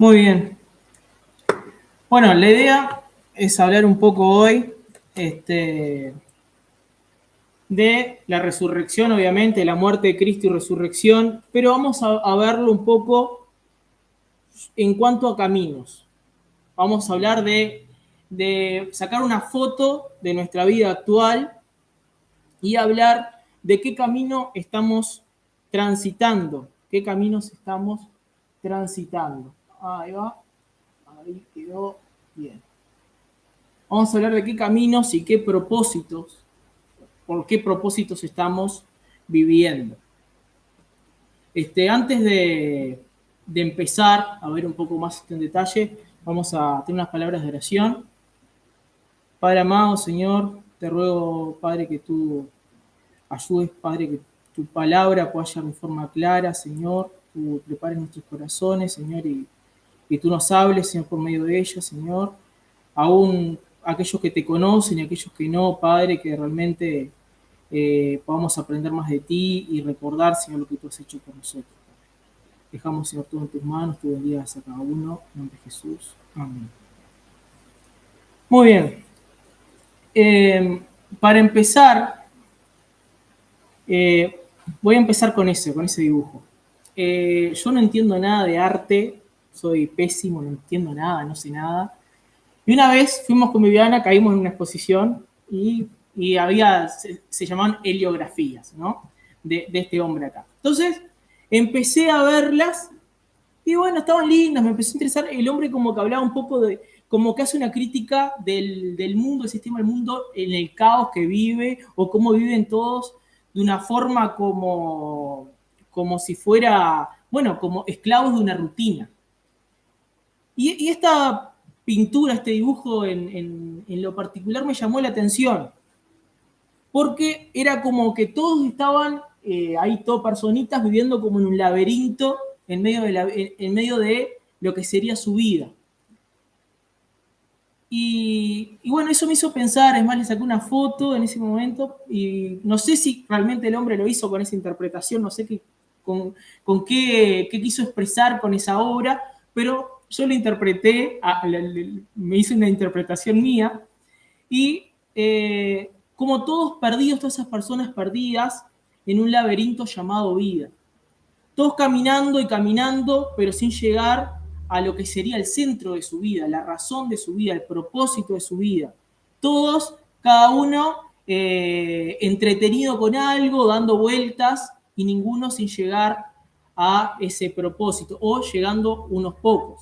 Muy bien. Bueno, la idea es hablar un poco hoy de la resurrección, obviamente, la muerte de Cristo y resurrección, pero vamos a verlo un poco en cuanto a caminos. Vamos a hablar de sacar una foto de nuestra vida actual y hablar de qué camino estamos transitando, qué caminos estamos transitando. Ahí va, ahí quedó bien. Vamos a hablar de qué caminos y qué propósitos, por qué propósitos estamos viviendo. Antes de empezar a ver un poco más en detalle, vamos a tener unas palabras de oración. Padre amado, Señor, te ruego, Padre, que tú ayudes, Padre, que tu palabra pueda llegar de forma clara, Señor. Tú prepares nuestros corazones, Señor, y tú nos hables, Señor, por medio de ellos, Señor. Aún aquellos que te conocen y aquellos que no, Padre, que realmente podamos aprender más de ti y recordar, Señor, lo que tú has hecho por nosotros. Dejamos, Señor, todo en tus manos, tú bendigas a cada uno, en nombre de Jesús. Amén. Muy bien. Para empezar, eh, voy a empezar con ese dibujo. Yo no entiendo nada de arte, soy pésimo, no entiendo nada, no sé nada. Y una vez fuimos con Viviana, caímos en una exposición y había, se llamaban heliografías, ¿no? De este hombre acá. Entonces, empecé a verlas y bueno, estaban lindas, me empezó a interesar el hombre como que hablaba un poco de, como que hace una crítica del mundo, del sistema del mundo, en el caos que vive o cómo viven todos de una forma como si fuera, bueno, como esclavos de una rutina. Y esta pintura, este dibujo en lo particular me llamó la atención, porque era como que todos estaban ahí, todas personitas viviendo como en un laberinto en medio de lo que sería su vida. Y bueno, eso me hizo pensar, es más, le saqué una foto en ese momento y no sé si realmente el hombre lo hizo con esa interpretación, no sé con qué quiso expresar con esa obra, pero yo lo interpreté, me hice una interpretación mía y como todos perdidos, todas esas personas perdidas en un laberinto llamado vida. Todos caminando y caminando, pero sin llegar a lo que sería el centro de su vida, la razón de su vida, el propósito de su vida. Todos, cada uno entretenido con algo, dando vueltas, y ninguno sin llegar a ese propósito, o llegando unos pocos.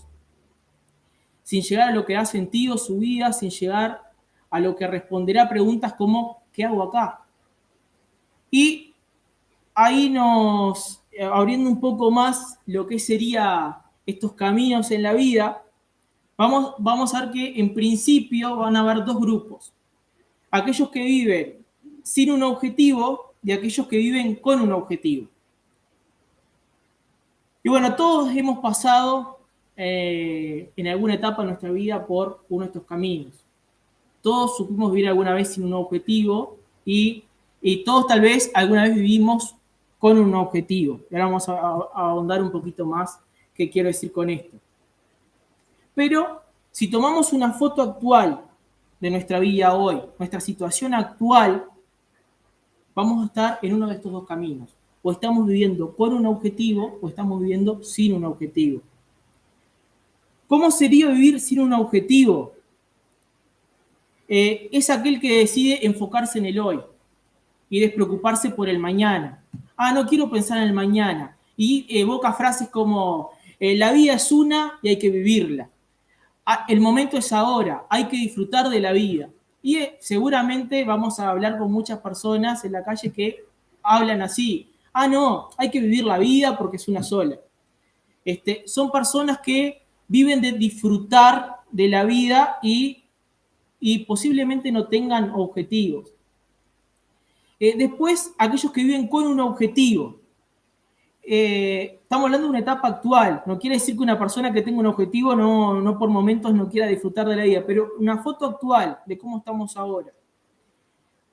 Sin llegar a lo que da sentido su vida, sin llegar a lo que responderá a preguntas como ¿qué hago acá? Y ahí abriendo un poco más lo que sería estos caminos en la vida, vamos a ver que en principio van a haber dos grupos. Aquellos que viven sin un objetivo y aquellos que viven con un objetivo. Y bueno, todos hemos pasado en alguna etapa de nuestra vida por uno de estos caminos. Todos supimos vivir alguna vez sin un objetivo y todos tal vez alguna vez vivimos con un objetivo. Y ahora vamos a ahondar un poquito más qué quiero decir con esto. Pero si tomamos una foto actual de nuestra vida hoy, nuestra situación actual, vamos a estar en uno de estos dos caminos. O estamos viviendo con un objetivo o estamos viviendo sin un objetivo. ¿Cómo sería vivir sin un objetivo? Es aquel que decide enfocarse en el hoy y despreocuparse por el mañana. Ah, no quiero pensar en el mañana. Y evoca frases como, la vida es una y hay que vivirla. Ah, el momento es ahora, hay que disfrutar de la vida. Y seguramente vamos a hablar con muchas personas en la calle que hablan así. Ah, no, hay que vivir la vida porque es una sola. Son personas que viven de disfrutar de la vida y posiblemente no tengan objetivos. Después, aquellos que viven con un objetivo. Estamos hablando de una etapa actual. No quiere decir que una persona que tenga un objetivo no por momentos no quiera disfrutar de la vida, pero una foto actual de cómo estamos ahora.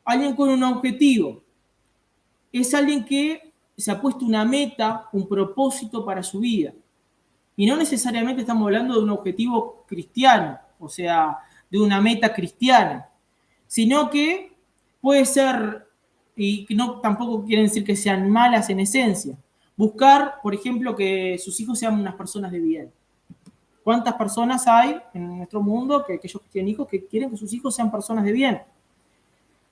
Alguien con un objetivo es alguien que se ha puesto una meta, un propósito para su vida. Y no necesariamente estamos hablando de un objetivo cristiano, o sea, de una meta cristiana, sino que puede ser, y no tampoco quieren decir que sean malas en esencia, buscar, por ejemplo, que sus hijos sean unas personas de bien. ¿Cuántas personas hay en nuestro mundo, que aquellos que tienen hijos, que quieren que sus hijos sean personas de bien?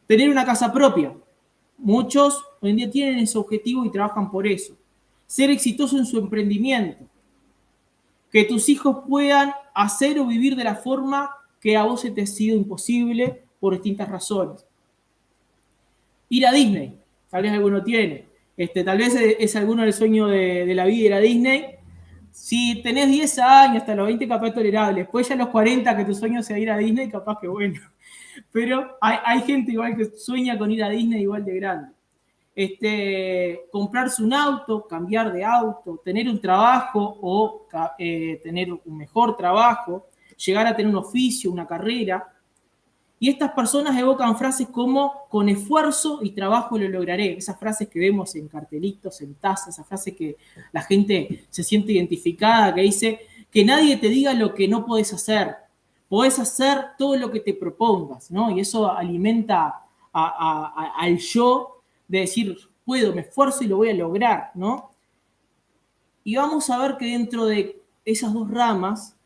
Tener una casa propia. Muchos hoy en día tienen ese objetivo y trabajan por eso. Ser exitoso en su emprendimiento. Que tus hijos puedan hacer o vivir de la forma que a vos se te ha sido imposible por distintas razones. Ir a Disney, tal vez alguno tiene. Tal vez es alguno el sueño de la vida ir a Disney. Si tenés 10 años, hasta los 20 capaz es tolerable. Después ya a los 40 que tu sueño sea ir a Disney, capaz que bueno. Pero hay gente igual que sueña con ir a Disney igual de grande. Comprarse un auto, cambiar de auto, tener un trabajo o tener un mejor trabajo, llegar a tener un oficio, una carrera. Y estas personas evocan frases como con esfuerzo y trabajo lo lograré. Esas frases que vemos en cartelitos, en tazas, esas frases que la gente se siente identificada, que dice que nadie te diga lo que no podés hacer. Podés hacer todo lo que te propongas, ¿no? Y eso alimenta al yo de decir, puedo, me esfuerzo y lo voy a lograr, ¿no? Y vamos a ver que dentro de esas dos ramas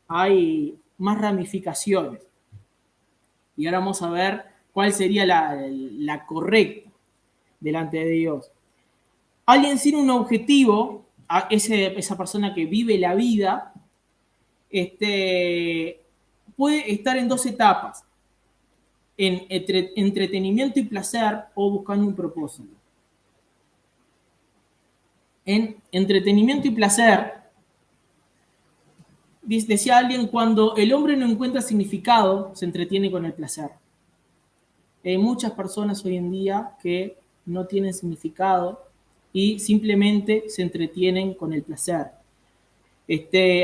hay más ramificaciones. Y ahora vamos a ver cuál sería la correcta delante de Dios. Alguien sin un objetivo, esa persona que vive la vida, puede estar en dos etapas, en entretenimiento y placer o buscando un propósito. En entretenimiento y placer, decía alguien, cuando el hombre no encuentra significado, se entretiene con el placer. Hay muchas personas hoy en día que no tienen significado y simplemente se entretienen con el placer.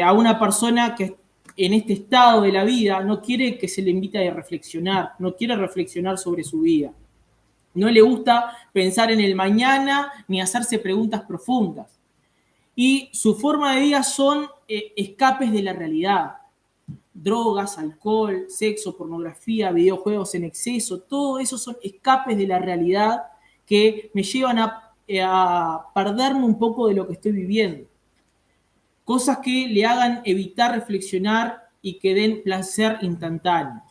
A una persona que en este estado de la vida no quiere que se le invite a reflexionar, no quiere reflexionar sobre su vida. No le gusta pensar en el mañana ni hacerse preguntas profundas. Y su forma de vida son escapes de la realidad. Drogas, alcohol, sexo, pornografía, videojuegos en exceso, todo eso son escapes de la realidad que me llevan a perderme un poco de lo que estoy viviendo. Cosas que le hagan evitar reflexionar y que den placer instantáneo.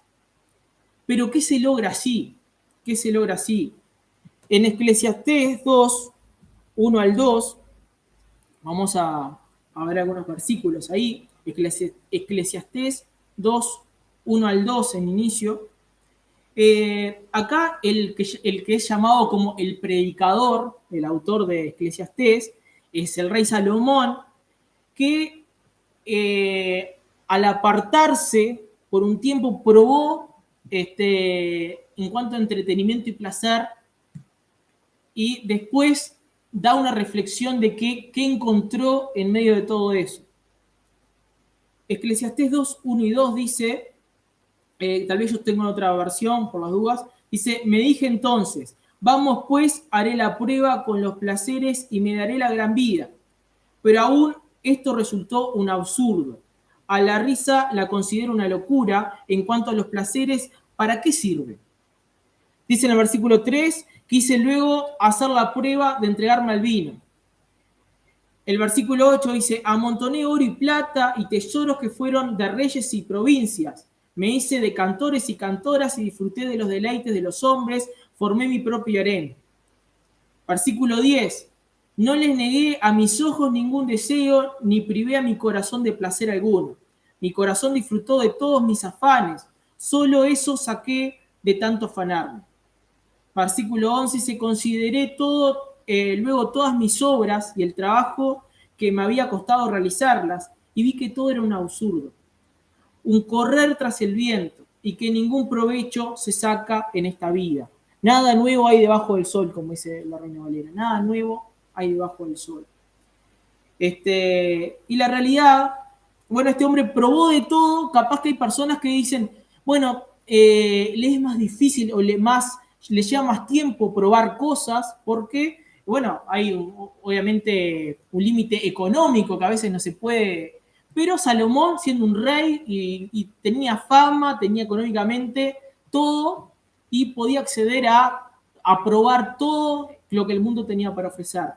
Pero ¿qué se logra así? ¿Qué se logra así? En Eclesiastés 2, 1 al 2, vamos a ver algunos versículos ahí. Eclesiastés 2, 1 al 2 en inicio. Acá el que es llamado como el predicador, el autor de Eclesiastés, es el rey Salomón, que al apartarse por un tiempo probó en cuanto a entretenimiento y placer, y después da una reflexión de qué encontró en medio de todo eso. Eclesiastés 2, 1 y 2 dice, tal vez yo tengo otra versión por las dudas, dice, me dije entonces, vamos pues, haré la prueba con los placeres y me daré la gran vida. Pero aún esto resultó un absurdo. A la risa la considero una locura. En cuanto a los placeres, ¿para qué sirve? Dice en el versículo 3, quise luego hacer la prueba de entregarme al vino. El versículo 8 dice, amontoné oro y plata y tesoros que fueron de reyes y provincias. Me hice de cantores y cantoras y disfruté de los deleites de los hombres, formé mi propio harén. Versículo 10, no les negué a mis ojos ningún deseo, ni privé a mi corazón de placer alguno. Mi corazón disfrutó de todos mis afanes, solo eso saqué de tanto afanarme. Versículo 11, se consideré luego todas mis obras y el trabajo que me había costado realizarlas, y vi que todo era un absurdo, un correr tras el viento, y que ningún provecho se saca en esta vida. Nada nuevo hay debajo del sol, como dice la Reina Valera, nada nuevo hay debajo del sol. Y la realidad, bueno, este hombre probó de todo. Capaz que hay personas que dicen, bueno, le es más difícil o le lleva más tiempo probar cosas porque Bueno, hay obviamente un límite económico que a veces no se puede, pero Salomón, siendo un rey y tenía fama, tenía económicamente todo y podía acceder a probar todo lo que el mundo tenía para ofrecer.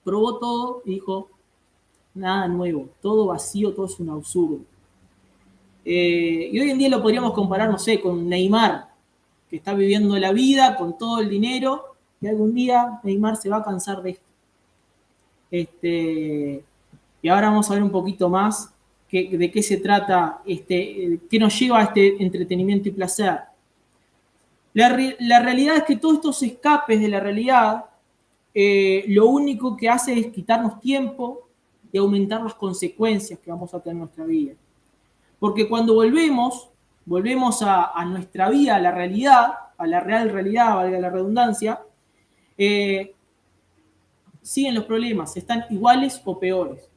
Probó todo y dijo, nada nuevo, todo vacío, todo es un absurdo. Y hoy en día lo podríamos comparar, no sé, con Neymar, que está viviendo la vida con todo el dinero, y algún día Neymar se va a cansar de esto. Y ahora vamos a ver un poquito más de qué se trata, qué nos lleva a este entretenimiento y placer. La realidad es que todos estos escapes de la realidad, lo único que hace es quitarnos tiempo y aumentar las consecuencias que vamos a tener en nuestra vida. Porque cuando volvemos a nuestra vida, a la realidad, a la real realidad, valga la redundancia, siguen los problemas, están iguales o peores.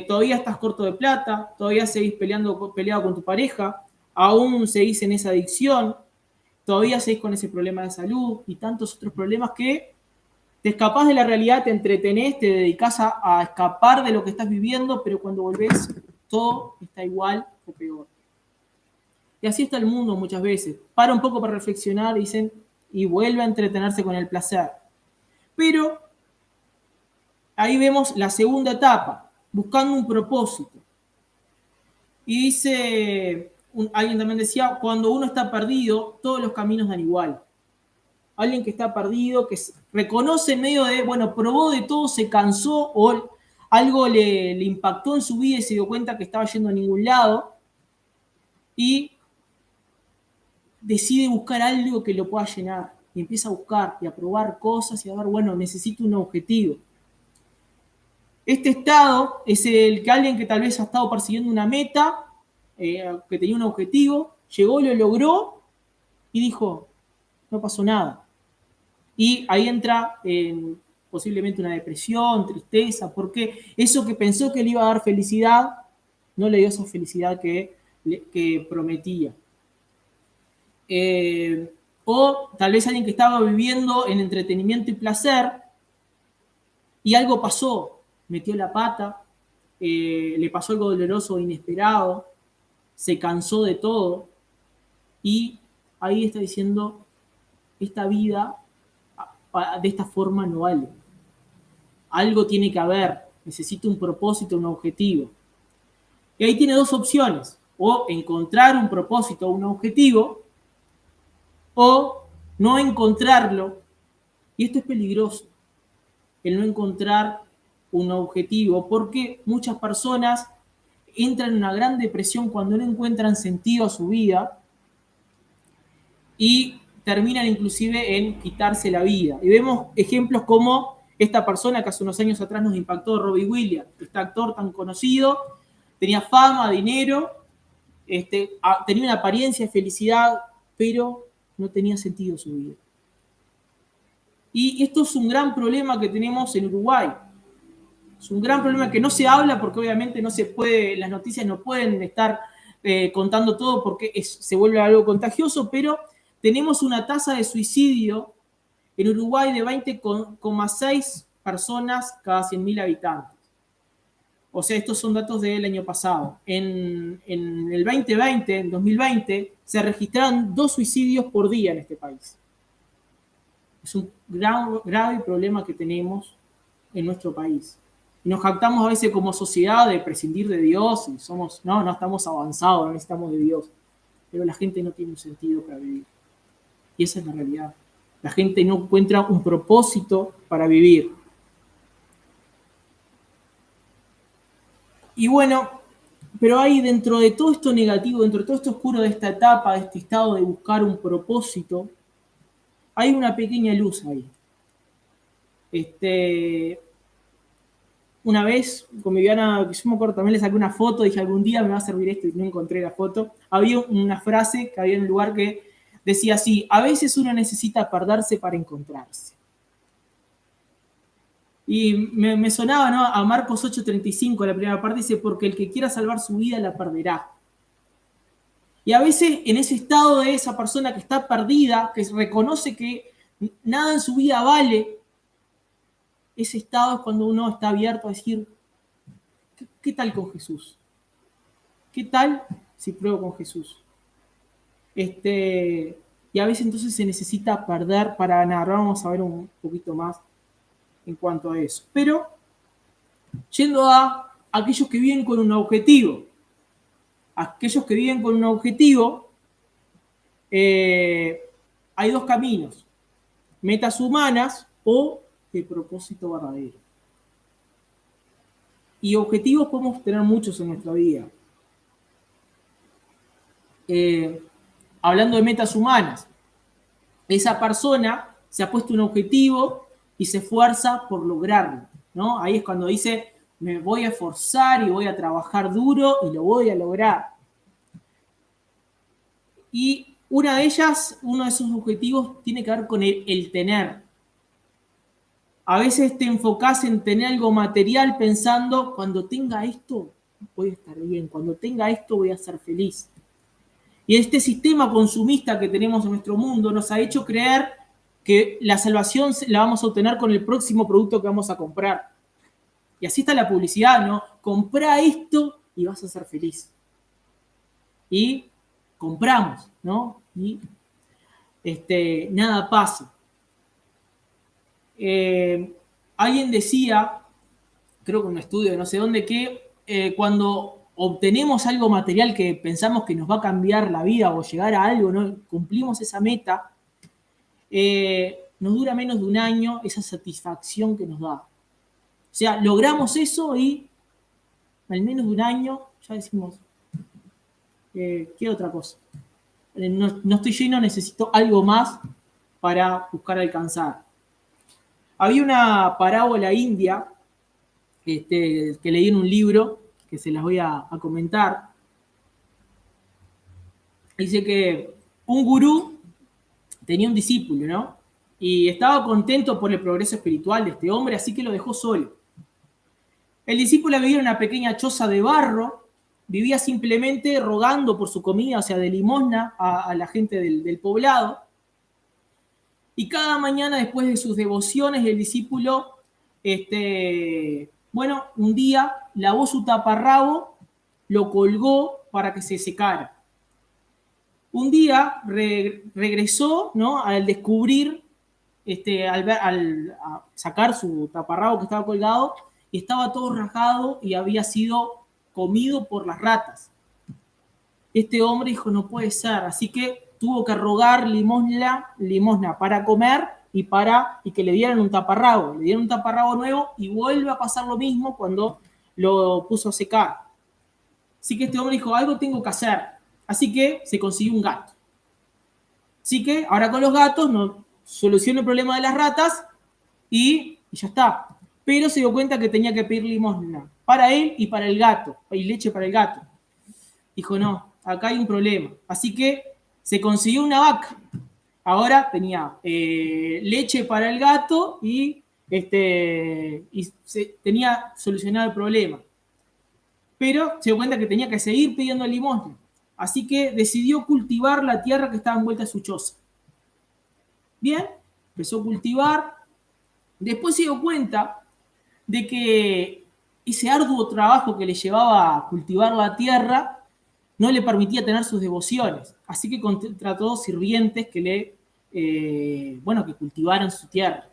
Todavía estás corto de plata, todavía seguís peleado con tu pareja, aún seguís en esa adicción, todavía seguís con ese problema de salud y tantos otros problemas que te escapás de la realidad, te entretenés, te dedicás a escapar de lo que estás viviendo, pero cuando volvés todo está igual o peor. Y así está el mundo muchas veces. Para un poco para reflexionar, dicen, y vuelve a entretenerse con el placer. Pero ahí vemos la segunda etapa, buscando un propósito. Y dice, alguien también decía, cuando uno está perdido, todos los caminos dan igual. Alguien que está perdido, que reconoce en medio de, bueno, probó de todo, se cansó o algo le impactó en su vida y se dio cuenta que estaba yendo a ningún lado y decide buscar algo que lo pueda llenar y empieza a buscar y a probar cosas y a ver, bueno, necesito un objetivo. Este estado es el que alguien que tal vez ha estado persiguiendo una meta, que tenía un objetivo, llegó, lo logró y dijo, no pasó nada. Y ahí entra posiblemente una depresión, tristeza, porque eso que pensó que le iba a dar felicidad, no le dio esa felicidad que prometía. O tal vez alguien que estaba viviendo en entretenimiento y placer y algo pasó, metió la pata, le pasó algo doloroso, inesperado, se cansó de todo y ahí está diciendo, esta vida de esta forma no vale. Algo tiene que haber, necesito un propósito, un objetivo. Y ahí tiene dos opciones, o encontrar un propósito o un objetivo, o no encontrarlo. Y esto es peligroso, el no encontrar un objetivo, porque muchas personas entran en una gran depresión cuando no encuentran sentido a su vida y terminan inclusive en quitarse la vida. Y vemos ejemplos como esta persona que hace unos años atrás nos impactó, Robbie Williams, este actor tan conocido, tenía fama, dinero, tenía una apariencia de felicidad, pero no tenía sentido su vida. Y esto es un gran problema que tenemos en Uruguay. Es un gran problema que no se habla porque obviamente no se puede, las noticias no pueden estar contando todo porque se vuelve algo contagioso, pero tenemos una tasa de suicidio en Uruguay de 20,6 personas cada 100.000 habitantes. O sea, estos son datos del año pasado. En el 2020, en 2020, se registraron 2 suicidios por día en este país. Es un grave problema que tenemos en nuestro país. Y nos jactamos a veces como sociedad de prescindir de Dios y no estamos avanzados, no necesitamos de Dios. Pero la gente no tiene un sentido para vivir. Y esa es la realidad. La gente no encuentra un propósito para vivir. Y bueno, pero hay dentro de todo esto negativo, dentro de todo esto oscuro de esta etapa, de este estado de buscar un propósito, hay una pequeña luz ahí. Una vez con mi Viviana, yo me acuerdo, también le saqué una foto, dije algún día me va a servir esto y no encontré la foto. Había una frase que había en un lugar que decía así, a veces uno necesita perderse para encontrarse. Y me sonaba, ¿no? A Marcos 8:35, la primera parte dice, porque el que quiera salvar su vida la perderá. Y a veces en ese estado de esa persona que está perdida, que reconoce que nada en su vida vale, ese estado es cuando uno está abierto a decir, ¿qué tal con Jesús? ¿Qué tal si pruebo con Jesús? Y a veces entonces se necesita perder para ganar. Vamos a ver un poquito más en cuanto a eso. Pero, yendo a aquellos que viven con un objetivo. Aquellos que viven con un objetivo, hay dos caminos. Metas humanas o el propósito verdadero. Y objetivos podemos tener muchos en nuestra vida. Hablando de metas humanas, esa persona se ha puesto un objetivo y se esfuerza por lograrlo, ¿no? Ahí es cuando dice, me voy a esforzar y voy a trabajar duro y lo voy a lograr. Y una de ellas, uno de esos objetivos tiene que ver con el tener. A veces te enfocás en tener algo material pensando, cuando tenga esto voy a estar bien, cuando tenga esto voy a ser feliz. Y este sistema consumista que tenemos en nuestro mundo nos ha hecho creer que la salvación la vamos a obtener con el próximo producto que vamos a comprar. Y así está la publicidad, ¿no? Comprá esto y vas a ser feliz. Y compramos, ¿no? Y nada pasa. Alguien decía, creo que en un estudio de no sé dónde, que cuando obtenemos algo material que pensamos que nos va a cambiar la vida o llegar a algo, ¿no? Cumplimos esa meta, nos dura menos de un año esa satisfacción que nos da. O sea, logramos eso y al menos de un año ya decimos, ¿qué otra cosa? No estoy lleno, necesito algo más para buscar alcanzar. Había una parábola india que leí en un libro, que se las voy a comentar. Dice que un gurú tenía un discípulo, ¿no? Y estaba contento por el progreso espiritual de este hombre, así que lo dejó solo. El discípulo vivía en una pequeña choza de barro, vivía simplemente rogando por su comida, o sea, de limosna a la gente del poblado. Y cada mañana, después de sus devociones, el discípulo, un día lavó su taparrabo, lo colgó para que se secara. Un día regresó, ¿no? Al descubrir, al sacar su taparrabo que estaba colgado, y estaba todo rajado y había sido comido por las ratas. Este hombre dijo, no puede ser, así que tuvo que rogar limosna para comer y que le dieran un taparrabo. Le dieron un taparrabo nuevo y vuelve a pasar lo mismo cuando lo puso a secar. Así que este hombre dijo, algo tengo que hacer. Así que se consiguió un gato. Así que ahora con los gatos no soluciona el problema de las ratas y ya está. Pero se dio cuenta que tenía que pedir limosna para él y para el gato, y leche para el gato. Dijo, no, acá hay un problema. Así que se consiguió una vaca. Ahora tenía leche para el gato y tenía solucionado el problema. Pero se dio cuenta que tenía que seguir pidiendo limosna. Así que decidió cultivar la tierra que estaba envuelta en su choza. Bien, empezó a cultivar. Después se dio cuenta de que ese arduo trabajo que le llevaba a cultivar la tierra no le permitía tener sus devociones. Así que contrató sirvientes que que cultivaran su tierra.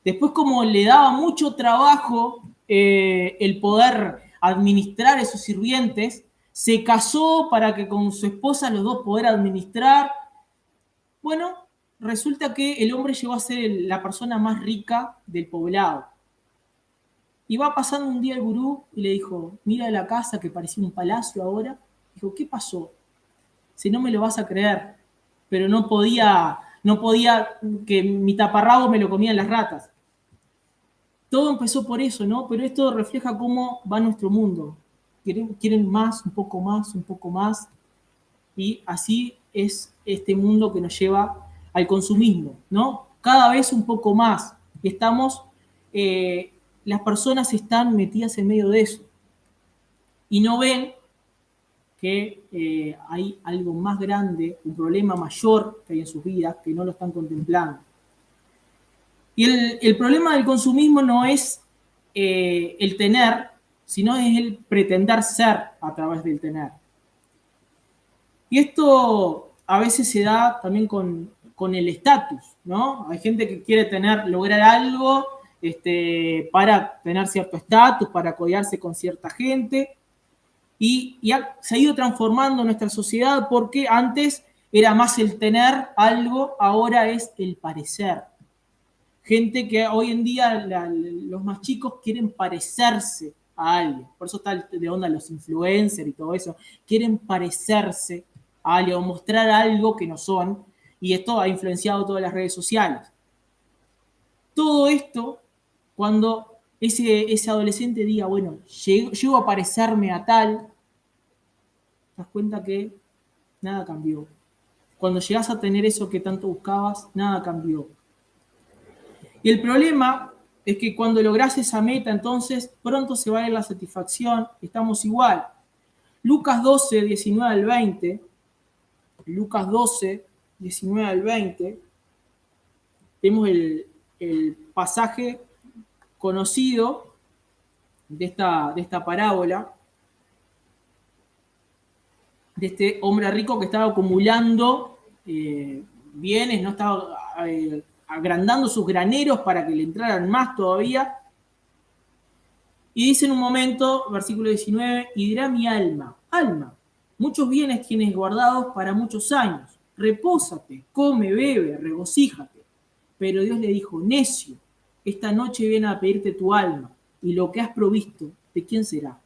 Después, como le daba mucho trabajo el poder administrar esos sirvientes, se casó para que con su esposa los dos pudieran administrar. Bueno, resulta que el hombre llegó a ser la persona más rica del poblado. Y va pasando un día el gurú y le dijo, mira la casa que parecía un palacio ahora. Dijo, ¿qué pasó? Si no me lo vas a creer, pero no podía que mi taparrabo me lo comían las ratas. Todo empezó por eso, ¿no? Pero esto refleja cómo va nuestro mundo. Quieren más, un poco más, un poco más. Y así es este mundo que nos lleva al consumismo, ¿no? Cada vez un poco más. Las personas están metidas en medio de eso. Y no ven que hay algo más grande, un problema mayor que hay en sus vidas, que no lo están contemplando. Y el problema del consumismo no es el tener, sino es el pretender ser a través del tener. Y esto a veces se da también con el estatus, ¿no? Hay gente que quiere lograr algo para tener cierto estatus, para codearse con cierta gente, y se ha ido transformando nuestra sociedad porque antes era más el tener algo, ahora es el parecer. Gente que hoy en día los más chicos quieren parecerse a alguien, por eso está de onda los influencers y todo eso, quieren parecerse a alguien o mostrar algo que no son, y esto ha influenciado todas las redes sociales. Todo esto, cuando ese adolescente diga, bueno, llego a parecerme a tal, te das cuenta que nada cambió. Cuando llegas a tener eso que tanto buscabas, nada cambió. Y el problema es que cuando lográs esa meta, entonces pronto se va a ir la satisfacción, estamos igual. Lucas 12, 19 al 20, Lucas 12, 19 al 20, tenemos el pasaje conocido de esta parábola, de este hombre rico que estaba acumulando bienes, no estaba agrandando sus graneros para que le entraran más todavía. Y dice en un momento, versículo 19, y dirá mi alma, muchos bienes tienes guardados para muchos años, repósate, come, bebe, regocíjate. Pero Dios le dijo, necio, esta noche viene a pedirte tu alma, y lo que has provisto, ¿de quién será?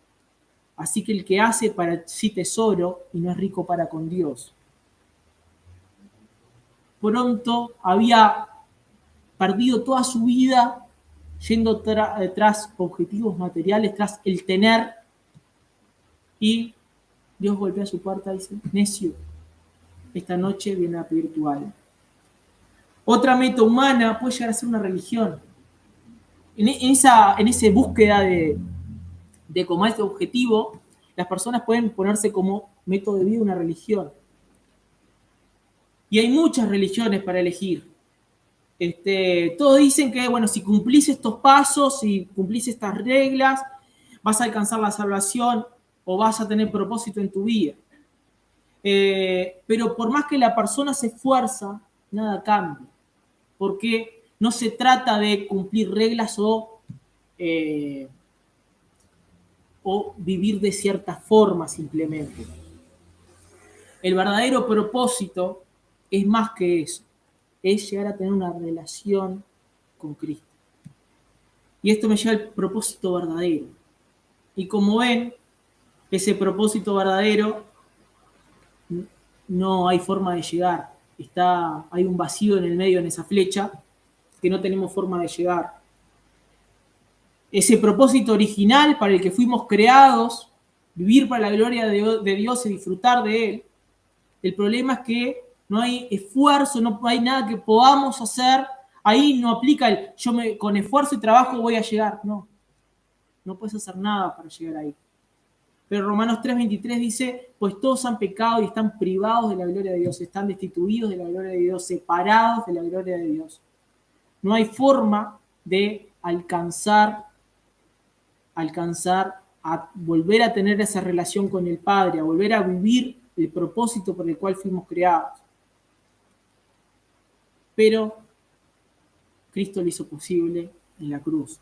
Así que el que hace para sí tesoro y no es rico para con Dios. Pronto había perdido toda su vida yendo tras objetivos materiales, tras el tener, y Dios golpea su puerta y dice, necio, esta noche viene a pedir tu alma. Otra meta humana puede llegar a ser una religión. En esa búsqueda de como este objetivo, las personas pueden ponerse como método de vida una religión. Y hay muchas religiones para elegir. Todos dicen que, bueno, si cumplís estos pasos, si cumplís estas reglas, vas a alcanzar la salvación o vas a tener propósito en tu vida. Pero por más que la persona se esfuerza, nada cambia. Porque no se trata de cumplir reglas o vivir de cierta forma simplemente. El verdadero propósito es más que eso. Es llegar a tener una relación con Cristo. Y esto me lleva al propósito verdadero. Y como ven, ese propósito verdadero no hay forma de llegar. Hay un vacío en el medio, en esa flecha, que no tenemos forma de llegar. Ese propósito original para el que fuimos creados, vivir para la gloria de Dios y disfrutar de Él. El problema es que no hay esfuerzo, no hay nada que podamos hacer. Ahí no aplica con esfuerzo y trabajo voy a llegar. No puedes hacer nada para llegar ahí. Pero Romanos 3:23 dice, pues todos han pecado y están privados de la gloria de Dios, están destituidos de la gloria de Dios, separados de la gloria de Dios. No hay forma de alcanzar a volver a tener esa relación con el Padre, a volver a vivir el propósito por el cual fuimos creados. Pero Cristo lo hizo posible en la cruz.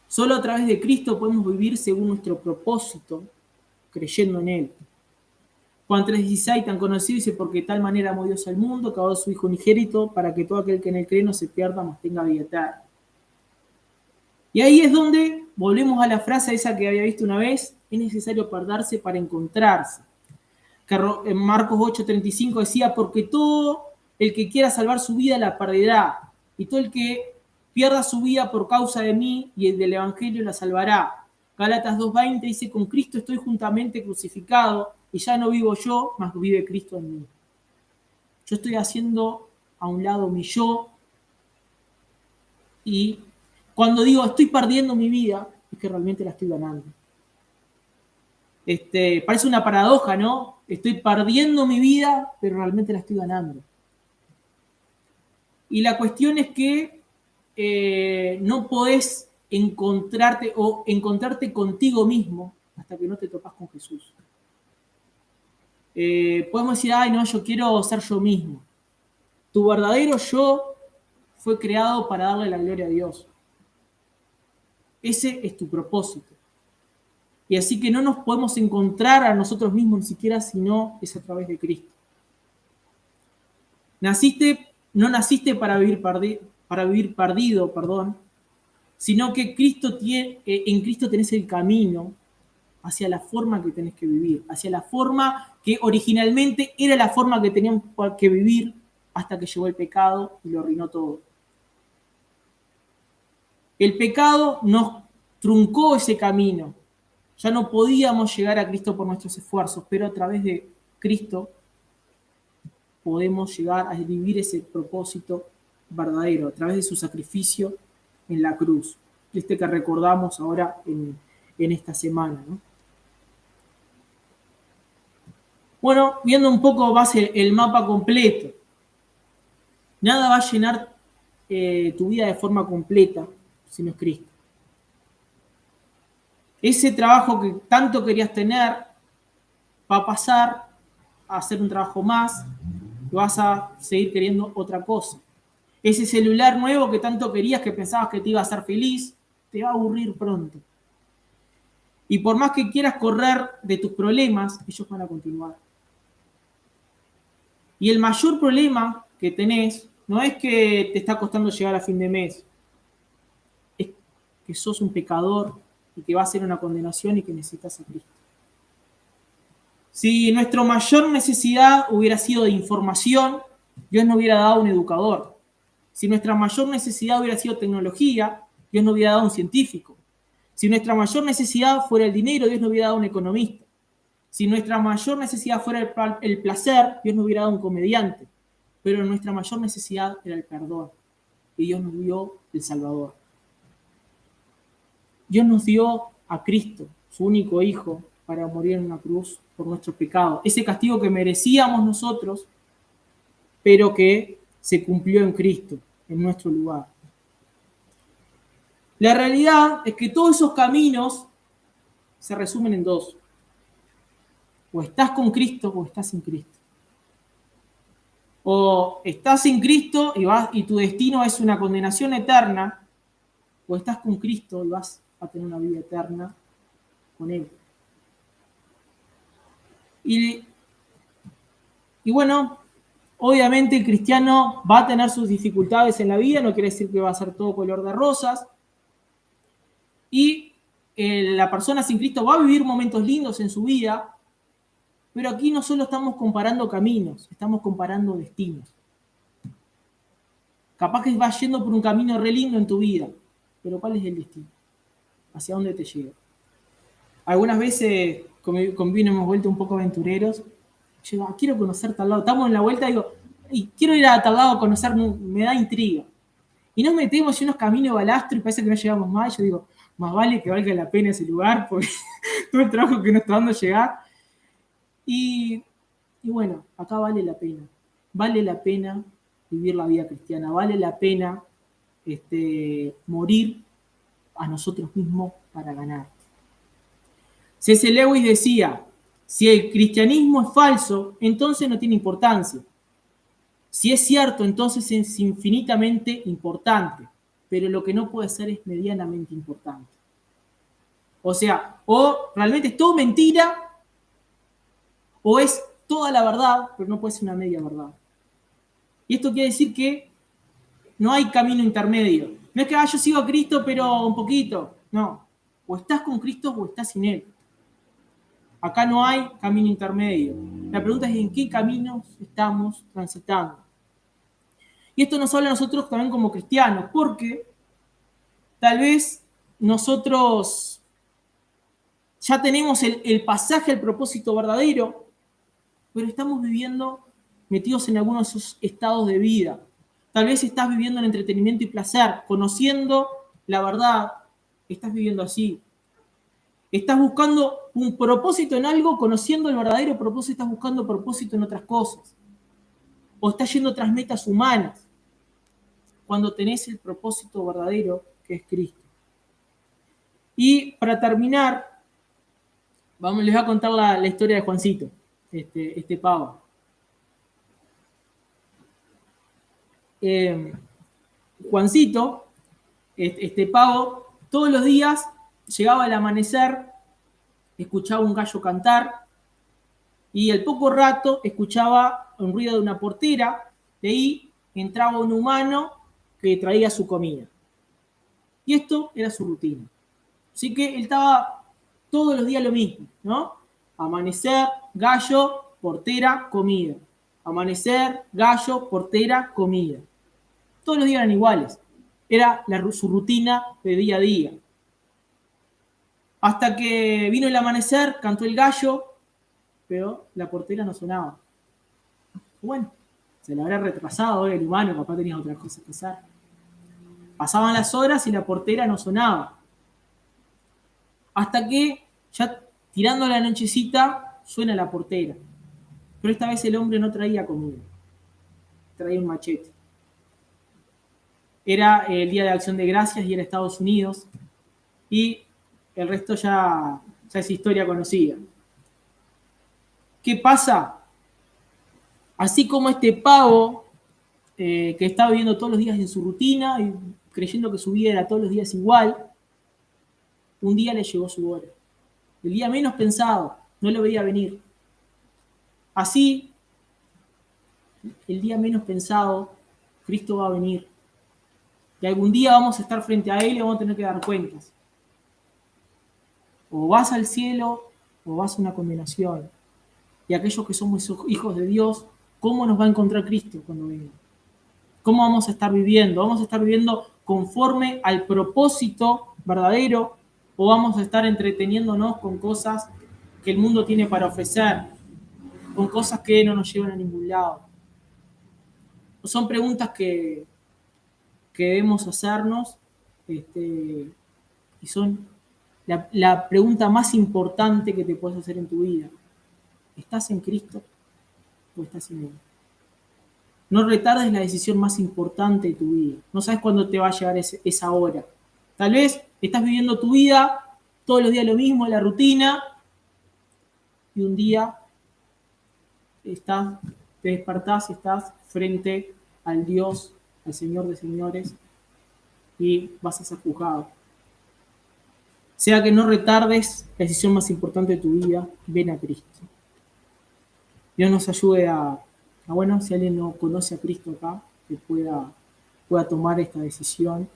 Solo a través de Cristo podemos vivir según nuestro propósito, creyendo en Él. Juan 3:16, tan conocido, dice, porque de tal manera amó Dios al mundo, que ha dado a su Hijo unigénito, para que todo aquel que en Él cree no se pierda, mas tenga vida eterna. Y ahí es donde volvemos a la frase esa que había visto una vez, es necesario perderse para encontrarse. En Marcos 8:35 decía, porque todo el que quiera salvar su vida la perderá, y todo el que pierda su vida por causa de mí y del Evangelio la salvará. Gálatas 2:20 dice, con Cristo estoy juntamente crucificado, y ya no vivo yo, mas vive Cristo en mí. Yo estoy haciendo a un lado mi yo, y cuando digo estoy perdiendo mi vida, es que realmente la estoy ganando. Parece una paradoja, ¿no? Estoy perdiendo mi vida, pero realmente la estoy ganando. Y la cuestión es que no podés encontrarte contigo mismo hasta que no te topas con Jesús. Podemos decir, ay, no, yo quiero ser yo mismo. Tu verdadero yo fue creado para darle la gloria a Dios. Ese es tu propósito. Y así que no nos podemos encontrar a nosotros mismos ni siquiera si no es a través de Cristo. No naciste para vivir perdido, sino que en Cristo tenés el camino hacia la forma que tenés que vivir, hacia la forma que originalmente era la forma que teníamos que vivir hasta que llegó el pecado y lo arruinó todo. El pecado nos truncó ese camino. Ya no podíamos llegar a Cristo por nuestros esfuerzos, pero a través de Cristo podemos llegar a vivir ese propósito verdadero, a través de su sacrificio en la cruz, que recordamos ahora en esta semana, ¿no? Bueno, viendo un poco más el mapa completo, nada va a llenar tu vida de forma completa si no es Cristo. Ese trabajo que tanto querías tener va a pasar a ser un trabajo más y vas a seguir queriendo otra cosa. Ese celular nuevo que tanto querías, que pensabas que te iba a hacer feliz, te va a aburrir pronto. Y por más que quieras correr de tus problemas, ellos van a continuar. Y el mayor problema que tenés no es que te está costando llegar a fin de mes, es que sos un pecador y que va a ser una condenación y que necesitas a Cristo. Si nuestra mayor necesidad hubiera sido de información, Dios nos hubiera dado un educador. Si nuestra mayor necesidad hubiera sido tecnología, Dios nos hubiera dado un científico. Si nuestra mayor necesidad fuera el dinero, Dios nos hubiera dado un economista. Si nuestra mayor necesidad fuera el placer, Dios nos hubiera dado un comediante. Pero nuestra mayor necesidad era el perdón. Y Dios nos dio el Salvador. Dios nos dio a Cristo, su único Hijo, para morir en una cruz por nuestro pecado. Ese castigo que merecíamos nosotros, pero que se cumplió en Cristo, en nuestro lugar. La realidad es que todos esos caminos se resumen en dos. O estás con Cristo o estás sin Cristo. O estás sin Cristo y tu destino es una condenación eterna, o estás con Cristo y vas a tener una vida eterna con Él. Y bueno, obviamente el cristiano va a tener sus dificultades en la vida, no quiere decir que va a ser todo color de rosas. Y la persona sin Cristo va a vivir momentos lindos en su vida, pero aquí no solo estamos comparando caminos, estamos comparando destinos. Capaz que vas yendo por un camino re lindo en tu vida, pero ¿cuál es el destino? ¿Hacia dónde te lleva? Algunas veces con Vino hemos vuelto un poco aventureros. Yo digo, quiero conocer tal lado. Estamos en la vuelta y digo, quiero ir a tal lado a conocer, me da intriga. Y nos metemos en unos caminos balastros y parece que no llegamos más. Yo digo, más vale que valga la pena ese lugar, porque todo el trabajo que nos está dando llegar. Y bueno, acá vale la pena. Vale la pena vivir la vida cristiana. Vale la pena morir a nosotros mismos para ganar. C.S. Lewis decía, si el cristianismo es falso, entonces no tiene importancia. Si es cierto, entonces es infinitamente importante, pero lo que no puede ser es medianamente importante. O sea, o realmente es todo mentira, o es toda la verdad, pero no puede ser una media verdad. Y esto quiere decir que no hay camino intermedio. No es que yo sigo a Cristo, pero un poquito. No, o estás con Cristo o estás sin Él. Acá no hay camino intermedio. La pregunta es en qué caminos estamos transitando. Y esto nos habla a nosotros también como cristianos, porque tal vez nosotros ya tenemos el pasaje al propósito verdadero, pero estamos viviendo metidos en algunos de esos estados de vida. Tal vez estás viviendo en entretenimiento y placer, conociendo la verdad, estás viviendo así. Estás buscando un propósito en algo, conociendo el verdadero propósito, estás buscando propósito en otras cosas. O estás yendo tras metas humanas. cuando tenés el propósito verdadero que es Cristo. Y para terminar, les voy a contar la historia de Juancito, este pavo. Juancito, este pavo, todos los días llegaba al amanecer, escuchaba un gallo cantar y al poco rato escuchaba un ruido de una portera, de ahí entraba un humano que traía su comida. Y esto era su rutina. Así que él estaba todos los días lo mismo, ¿no? Amanecer, gallo, portera, comida. Amanecer, gallo, portera, comida. Todos los días eran iguales. Era su rutina de día a día. Hasta que vino el amanecer, cantó el gallo, pero la portera no sonaba. Bueno, se le habrá retrasado el humano, papá tenía otras cosas que hacer. Pasaban las horas y la portera no sonaba. Hasta que, ya tirando la nochecita, suena la portera. Pero esta vez el hombre no traía comida, traía un machete. Era el Día de Acción de Gracias y era Estados Unidos. Y el resto ya es historia conocida. ¿Qué pasa? Así como este pavo que estaba viviendo todos los días en su rutina y creyendo que su vida era todos los días igual, un día le llegó su hora. El día menos pensado, no lo veía venir. Así, el día menos pensado, Cristo va a venir. Y algún día vamos a estar frente a Él y vamos a tener que dar cuentas. O vas al cielo o vas a una condenación. Y aquellos que somos hijos de Dios, ¿cómo nos va a encontrar Cristo cuando venga? ¿Cómo vamos a estar viviendo? ¿Vamos a estar viviendo conforme al propósito verdadero o vamos a estar entreteniéndonos con cosas que el mundo tiene para ofrecer, con cosas que no nos llevan a ningún lado? Son preguntas que debemos hacernos y son la pregunta más importante que te puedes hacer en tu vida. ¿Estás en Cristo o estás en Él? No retardes la decisión más importante de tu vida. No sabes cuándo te va a llegar esa hora. Tal vez estás viviendo tu vida todos los días lo mismo, la rutina, y un día te despertás y estás frente al Dios, al Señor de señores, y vas a ser juzgado. Sea que no retardes la decisión más importante de tu vida, ven a Cristo. Dios nos ayude bueno, si alguien no conoce a Cristo acá, que pueda tomar esta decisión